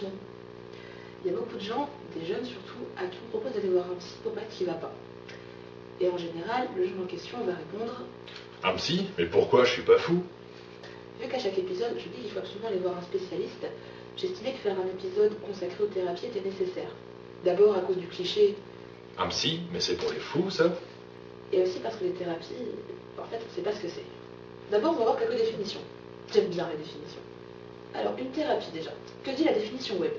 vachement. Il y a beaucoup de gens, des jeunes surtout, à qui on propose d'aller voir un psy pour paraître qui va pas. Et en général, le jeune en question va répondre « Un psy? Mais pourquoi? Je suis pas fou !» Vu qu'à chaque épisode, je dis qu'il faut absolument aller voir un spécialiste, j'estimais que faire un épisode consacré aux thérapies était nécessaire. D'abord à cause du cliché. Un psy? Mais c'est pour les fous, ça? Et aussi parce que les thérapies, en fait, on ne sait pas ce que c'est. D'abord, on va voir quelques définitions. J'aime bien les définitions. Alors, une thérapie déjà. Que dit la définition web?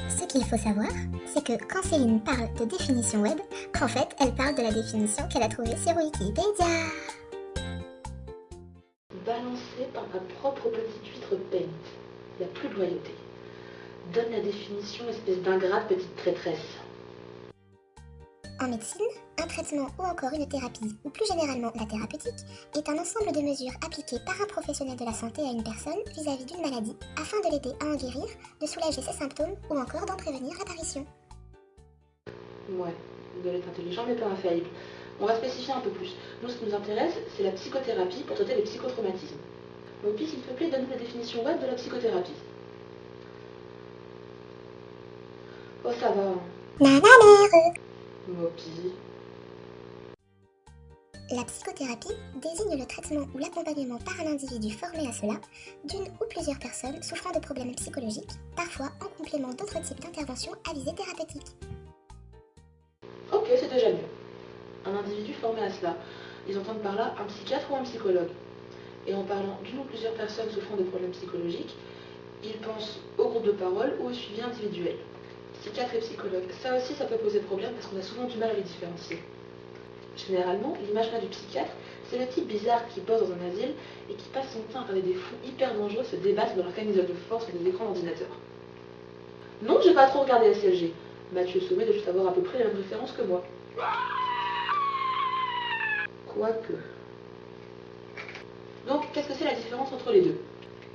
Ce qu'il faut savoir, c'est que quand Céline parle de définition web, en fait, elle parle de la définition qu'elle a trouvée sur Wikipédia. Balancée par ma propre petite huître Paint. Il n'y a plus de loyauté. Donne la définition, espèce d'ingrate petite traîtresse. En médecine, un traitement ou encore une thérapie, ou plus généralement la thérapeutique, est un ensemble de mesures appliquées par un professionnel de la santé à une personne vis-à-vis d'une maladie, afin de l'aider à en guérir, de soulager ses symptômes ou encore d'en prévenir l'apparition. Ouais, vous devez être intelligent mais pas infaillible. On va spécifier un peu plus. Nous, ce qui nous intéresse, c'est la psychothérapie pour traiter les psychotraumatismes. Mopi, s'il te plaît, donne-nous la définition web de la psychothérapie. Oh, ça va. Mopi. La psychothérapie désigne le traitement ou l'accompagnement par un individu formé à cela d'une ou plusieurs personnes souffrant de problèmes psychologiques, parfois en complément d'autres types d'interventions à visée thérapeutique. Ok, c'est déjà mieux. Un individu formé à cela. Ils entendent par là un psychiatre ou un psychologue. Et en parlant d'une ou plusieurs personnes souffrant de problèmes psychologiques, ils pensent au groupe de parole ou au suivi individuel. Psychiatre et psychologue, ça aussi ça peut poser problème parce qu'on a souvent du mal à les différencier. Généralement, l'image du psychiatre, c'est le type bizarre qui pose dans un asile et qui passe son temps à regarder des fous hyper dangereux se débattre dans leur camisole de force et des écrans d'ordinateur. Non, j'ai pas trop regardé SLG. Mathieu Sommet doit juste avoir à peu près les mêmes références que moi. Quoique. Donc, qu'est-ce que c'est la différence entre les deux?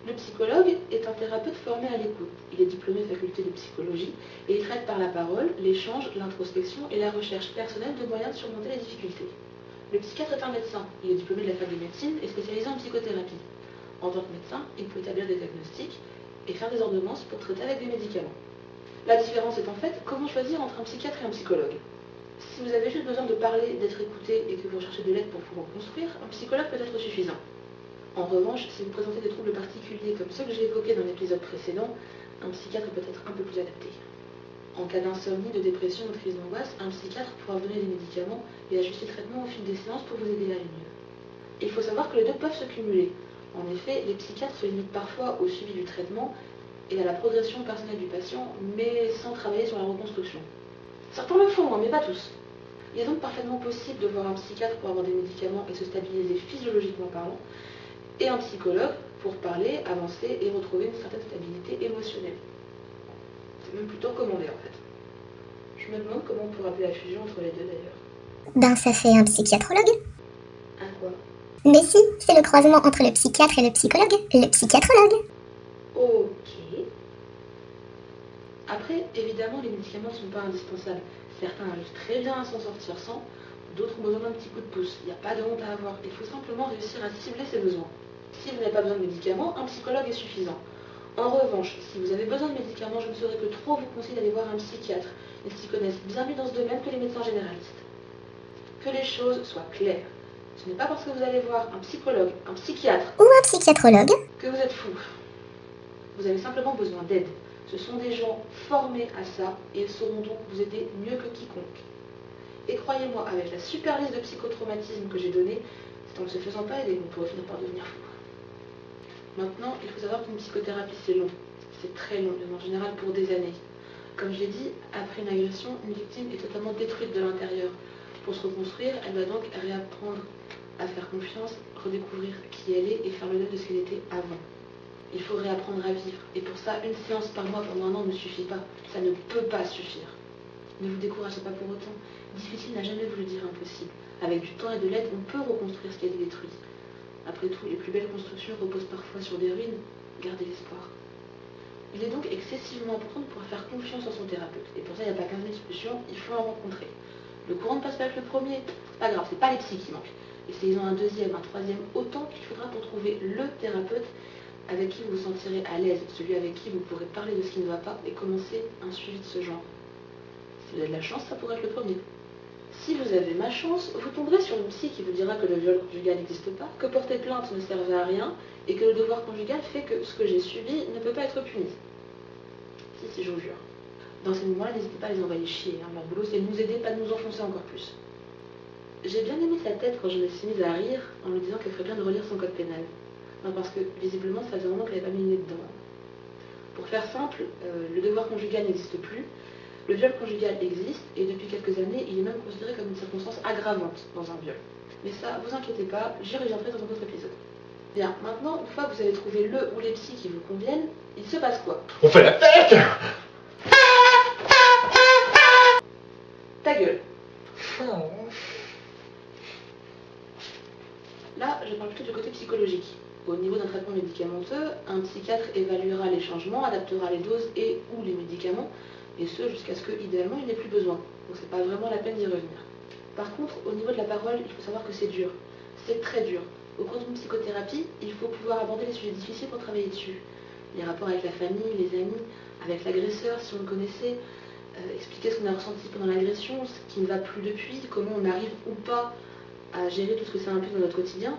Le psychologue est un thérapeute formé à l'écoute. Il est diplômé faculté de psychologie et il traite par la parole, l'échange, l'introspection et la recherche personnelle de moyens de surmonter les difficultés. Le psychiatre est un médecin. Il est diplômé de la fac de médecine et spécialisé en psychothérapie. En tant que médecin, il peut établir des diagnostics et faire des ordonnances pour traiter avec des médicaments. La différence est en fait comment choisir entre un psychiatre et un psychologue. Si vous avez juste besoin de parler, d'être écouté et que vous recherchez de l'aide pour pouvoir construire, un psychologue peut être suffisant. En revanche, si vous présentez des troubles particuliers comme ceux que j'ai évoqués dans l'épisode précédent, un psychiatre peut être un peu plus adapté. En cas d'insomnie, de dépression ou de crise d'angoisse, un psychiatre pourra vous donner des médicaments et ajuster le traitement au fil des séances pour vous aider à aller mieux. Il faut savoir que les deux peuvent se cumuler. En effet, les psychiatres se limitent parfois au suivi du traitement et à la progression personnelle du patient, mais sans travailler sur la reconstruction. Certains le font, mais pas tous. Il est donc parfaitement possible de voir un psychiatre pour avoir des médicaments et se stabiliser physiologiquement parlant, et un psychologue pour parler, avancer et retrouver une certaine stabilité émotionnelle. C'est même plutôt recommandé en fait. Je me demande comment on pourrait appeler la fusion entre les deux d'ailleurs. Ben ça fait un psychiatrologue. Un quoi? Mais si, c'est le croisement entre le psychiatre et le psychologue, le psychiatrologue. Ok. Après, évidemment, les médicaments ne sont pas indispensables. Certains arrivent très bien à s'en sortir sans, d'autres ont besoin d'un petit coup de pouce. Il n'y a pas de honte à avoir. Il faut simplement réussir à cibler ses besoins. Si vous n'avez pas besoin de médicaments, un psychologue est suffisant. En revanche, si vous avez besoin de médicaments, je ne saurais que trop vous conseiller d'aller voir un psychiatre. Ils s'y connaissent bien mieux dans ce domaine que les médecins généralistes. Que les choses soient claires. Ce n'est pas parce que vous allez voir un psychologue, un psychiatre Ou un psychiatrologue. que vous êtes fou. Vous avez simplement besoin d'aide. Ce sont des gens formés à ça et ils sauront donc vous aider mieux que quiconque. Et croyez-moi, avec la super liste de psychotraumatismes que j'ai donnée, c'est en ne se faisant pas aider qu'on pourrait finir par devenir fou. Maintenant, il faut savoir qu'une psychothérapie c'est long. C'est très long, et en général pour des années. Comme je l'ai dit, après une agression, une victime est totalement détruite de l'intérieur. Pour se reconstruire, elle doit donc réapprendre à faire confiance, redécouvrir qui elle est et faire le deuil de ce qu'elle était avant. Il faut réapprendre à vivre. Et pour ça, une séance par mois pendant un an ne suffit pas. Ça ne peut pas suffire. Ne vous découragez pas pour autant. Difficile n'a jamais voulu dire impossible. Avec du temps et de l'aide, on peut reconstruire ce qui a été détruit. Après tout, les plus belles constructions reposent parfois sur des ruines. Gardez l'espoir. Il est donc excessivement important de pouvoir faire confiance en son thérapeute. Et pour ça, il n'y a pas 15 000 solutions, il faut en rencontrer. Le courant ne passe pas avec le premier, c'est pas grave, c'est pas les psys qui manquent. Essayez-en un deuxième, un troisième, autant qu'il faudra pour trouver le thérapeute avec qui vous vous sentirez à l'aise, celui avec qui vous pourrez parler de ce qui ne va pas et commencer un suivi de ce genre. Si vous avez de la chance, ça pourrait être le premier. Si vous avez ma chance, vous tomberez sur une psy qui vous dira que le viol conjugal n'existe pas, que porter plainte ne servait à rien et que le devoir conjugal fait que ce que j'ai subi ne peut pas être puni. Si, je vous jure. Dans ces moments-là, n'hésitez pas à les envoyer chier. Leur boulot, c'est de nous aider, pas de nous enfoncer encore plus. J'ai bien aimé sa tête quand je me suis mise à rire en lui disant qu'elle ferait bien de relire son code pénal. Non, parce que visiblement, ça faisait vraiment qu'elle n'avait pas mis le nez dedans. Pour faire simple, le devoir conjugal n'existe plus, le viol conjugal existe, et depuis quelques années, il est même considéré comme une circonstance aggravante dans un viol. Mais ça, vous inquiétez pas, j'y reviendrai dans un autre épisode. Bien, maintenant, une fois que vous avez trouvé le ou les psys qui vous conviennent, il se passe quoi? On fait la fête! Ta gueule. Là, je parle plutôt du côté psychologique. Au niveau d'un traitement médicamenteux, un psychiatre évaluera les changements, adaptera les doses et ou les médicaments, et ce jusqu'à ce que, idéalement, il n'ait plus besoin. Donc c'est pas vraiment la peine d'y revenir. Par contre, au niveau de la parole, il faut savoir que c'est dur. C'est très dur. Au cours d'une psychothérapie, il faut pouvoir aborder les sujets difficiles pour travailler dessus. Les rapports avec la famille, les amis, avec l'agresseur, si on le connaissait, expliquer ce qu'on a ressenti pendant l'agression, ce qui ne va plus depuis, comment on arrive ou pas à gérer tout ce que ça implique dans notre quotidien.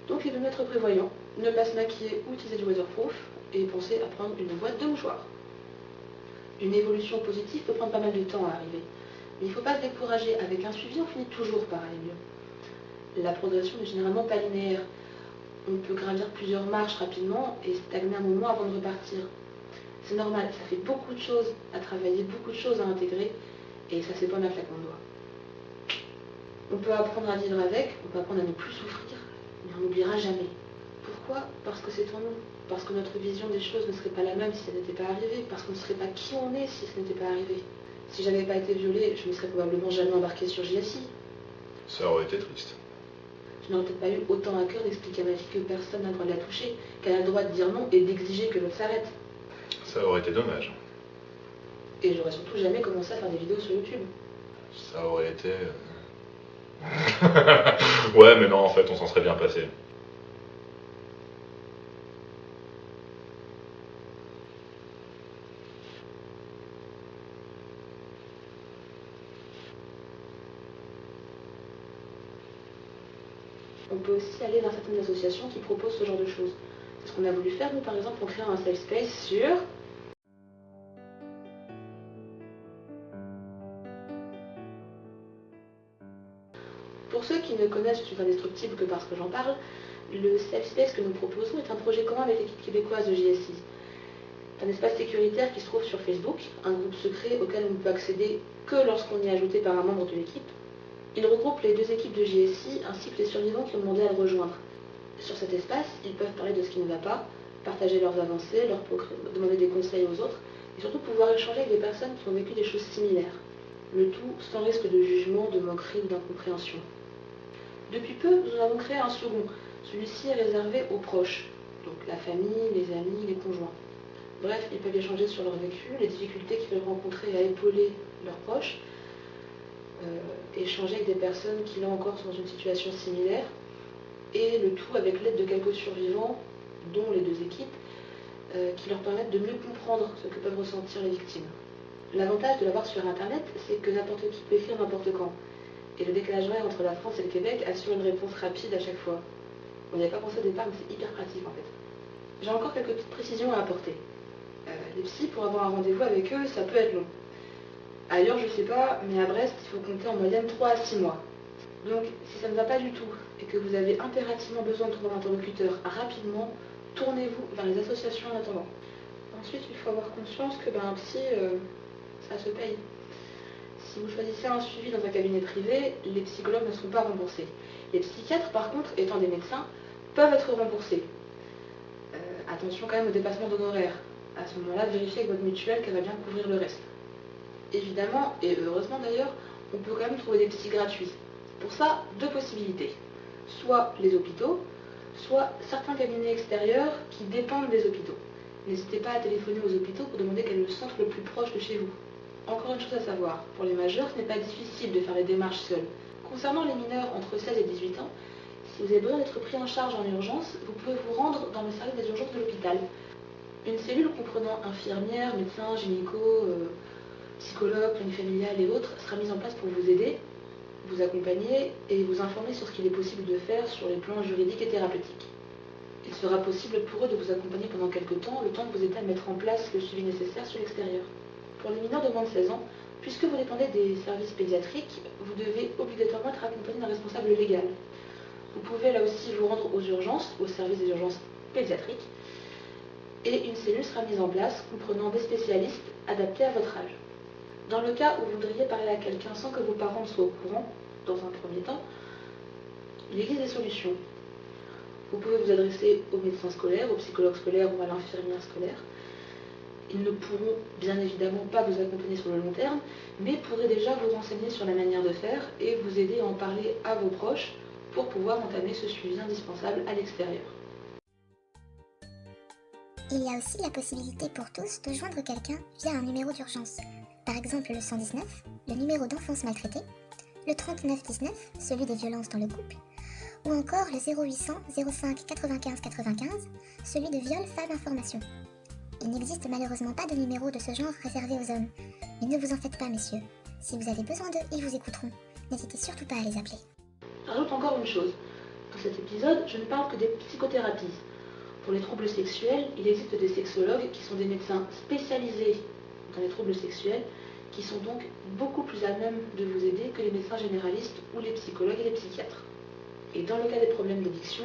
Donc il vaut mieux être prévoyant, ne pas se maquiller ou utiliser du waterproof et penser à prendre une boîte de mouchoirs. Une évolution positive peut prendre pas mal de temps à arriver. Mais il ne faut pas se décourager, avec un suivi on finit toujours par aller mieux. La progression n'est généralement pas linéaire. On peut gravir plusieurs marches rapidement et stagner un moment avant de repartir. C'est normal, ça fait beaucoup de choses à travailler, beaucoup de choses à intégrer et ça c'est pas un claquement de doigts. On peut apprendre à vivre avec, on peut apprendre à ne plus souffrir, mais on n'oubliera jamais. Pourquoi? Parce que c'est en nous. Parce que notre vision des choses ne serait pas la même si ça n'était pas arrivé. Parce qu'on ne serait pas qui on est si ce n'était pas arrivé. Si j'avais pas été violée, je ne serais probablement jamais embarquée sur JSI. Ça aurait été triste. Je n'aurais peut-être pas eu autant à cœur d'expliquer à ma fille que personne n'a le droit de la toucher, qu'elle a le droit de dire non et d'exiger que l'autre s'arrête. Ça aurait été dommage. Et j'aurais surtout jamais commencé à faire des vidéos sur YouTube. Ça aurait été... Ouais, mais non, en fait, on s'en serait bien passé. On peut aussi aller vers certaines associations qui proposent ce genre de choses. C'est ce qu'on a voulu faire, nous, par exemple, en créant un safe space sur... Pour ceux qui ne connaissent Je suis indestructible que parce que j'en parle, le safe space que nous proposons est un projet commun avec l'équipe québécoise de JSI. C'est un espace sécuritaire qui se trouve sur Facebook, un groupe secret auquel on ne peut accéder que lorsqu'on y est ajouté par un membre de l'équipe. Il regroupe les deux équipes de JSI ainsi que les survivants qui ont demandé à le rejoindre. Sur cet espace, ils peuvent parler de ce qui ne va pas, partager leurs avancées, demander des conseils aux autres et surtout pouvoir échanger avec des personnes qui ont vécu des choses similaires. Le tout sans risque de jugement, de moquerie ou d'incompréhension. Depuis peu, nous en avons créé un second. Celui-ci est réservé aux proches, donc la famille, les amis, les conjoints. Bref, ils peuvent échanger sur leur vécu, les difficultés qu'ils peuvent rencontrer à épauler leurs proches, échanger avec des personnes qui là encore sont dans une situation similaire, et le tout avec l'aide de quelques survivants, dont les deux équipes, qui leur permettent de mieux comprendre ce que peuvent ressentir les victimes. L'avantage de l'avoir sur Internet, c'est que n'importe qui peut écrire n'importe quand. Et le décalage horaire entre la France et le Québec assure une réponse rapide à chaque fois. On n'y avait pas pensé au départ, mais c'est hyper pratique en fait. J'ai encore quelques petites précisions à apporter. Les psys, pour avoir un rendez-vous avec eux, ça peut être long. Ailleurs, je sais pas, mais à Brest, il faut compter en moyenne 3 à 6 mois. Donc, si ça ne va pas du tout et que vous avez impérativement besoin de trouver un interlocuteur rapidement, tournez-vous vers les associations en attendant. Ensuite, il faut avoir conscience que un psy, ça se paye. Si vous choisissez un suivi dans un cabinet privé, les psychologues ne seront pas remboursés. Les psychiatres, par contre, étant des médecins, peuvent être remboursés. Attention quand même au dépassement d'honoraires. À ce moment-là, vérifiez avec votre mutuelle qu'elle va bien couvrir le reste. Évidemment, et heureusement d'ailleurs, on peut quand même trouver des psys gratuits. Pour ça, deux possibilités. Soit les hôpitaux, soit certains cabinets extérieurs qui dépendent des hôpitaux. N'hésitez pas à téléphoner aux hôpitaux pour demander quel est le centre le plus proche de chez vous. Encore une chose à savoir, pour les majeurs, ce n'est pas difficile de faire les démarches seuls. Concernant les mineurs entre 16 et 18 ans, Si vous avez besoin d'être pris en charge en urgence, vous pouvez vous rendre dans le service des urgences de l'hôpital. Une cellule comprenant infirmières, médecins, gynéco, psychologues, planning familial et autres sera mise en place pour vous aider, vous accompagner et vous informer sur ce qu'il est possible de faire sur les plans juridiques et thérapeutiques. Il sera possible pour eux de vous accompagner pendant quelques temps, le temps que vous aidiez à mettre en place le suivi nécessaire sur l'extérieur. Pour les mineurs de moins de 16 ans, puisque vous dépendez des services pédiatriques, vous devez obligatoirement être accompagné d'un responsable légal. Vous pouvez là aussi vous rendre aux urgences, au service des urgences pédiatriques, et une cellule sera mise en place comprenant des spécialistes adaptés à votre âge. Dans le cas où vous voudriez parler à quelqu'un sans que vos parents soient au courant, dans un premier temps, il existe des solutions. Vous pouvez vous adresser au médecin scolaire, au psychologue scolaire ou à l'infirmière scolaire. Ils ne pourront bien évidemment pas vous accompagner sur le long terme, mais pourraient déjà vous renseigner sur la manière de faire et vous aider à en parler à vos proches pour pouvoir entamer ce suivi indispensable à l'extérieur. Il y a aussi la possibilité pour tous de joindre quelqu'un via un numéro d'urgence. Par exemple le 119, le numéro d'enfance maltraitée, le 3919, celui des violences dans le couple, ou encore le 0800 05 95 95, celui de viol femmes information. Il n'existe malheureusement pas de numéro de ce genre réservé aux hommes, mais ne vous en faites pas messieurs. Si vous avez besoin d'eux, ils vous écouteront. N'hésitez surtout pas à les appeler. Rajoute encore une chose. Dans cet épisode, je ne parle que des psychothérapies. Pour les troubles sexuels, il existe des sexologues qui sont des médecins spécialisés dans les troubles sexuels, qui sont donc beaucoup plus à même de vous aider que les médecins généralistes ou les psychologues et les psychiatres. Et dans le cas des problèmes d'addiction,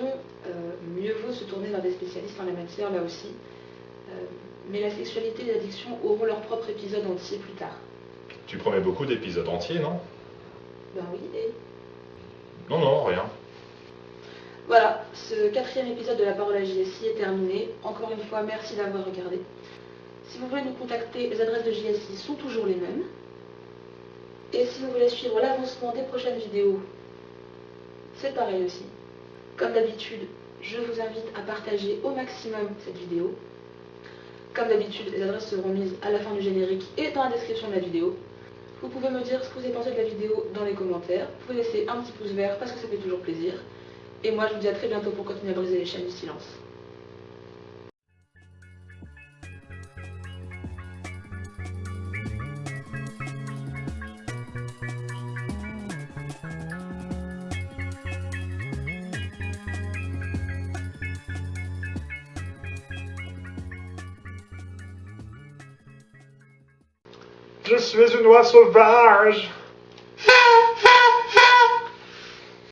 mieux vaut se tourner vers des spécialistes en la matière là aussi. Mais la sexualité et l'addiction auront leur propre épisode entier plus tard. Tu promets beaucoup d'épisodes entiers, non? Ben oui, et... Non, rien. Voilà, ce 4e épisode de La Parole à JSI est terminé. Encore une fois, merci d'avoir regardé. Si vous voulez nous contacter, les adresses de JSI sont toujours les mêmes. Et si vous voulez suivre l'avancement des prochaines vidéos, c'est pareil aussi. Comme d'habitude, je vous invite à partager au maximum cette vidéo. Comme d'habitude, les adresses seront mises à la fin du générique et dans la description de la vidéo. Vous pouvez me dire ce que vous avez pensé de la vidéo dans les commentaires. Vous pouvez laisser un petit pouce vert parce que ça fait toujours plaisir. Et moi, je vous dis à très bientôt pour continuer à briser les chaînes du silence. Je suis une oie sauvage.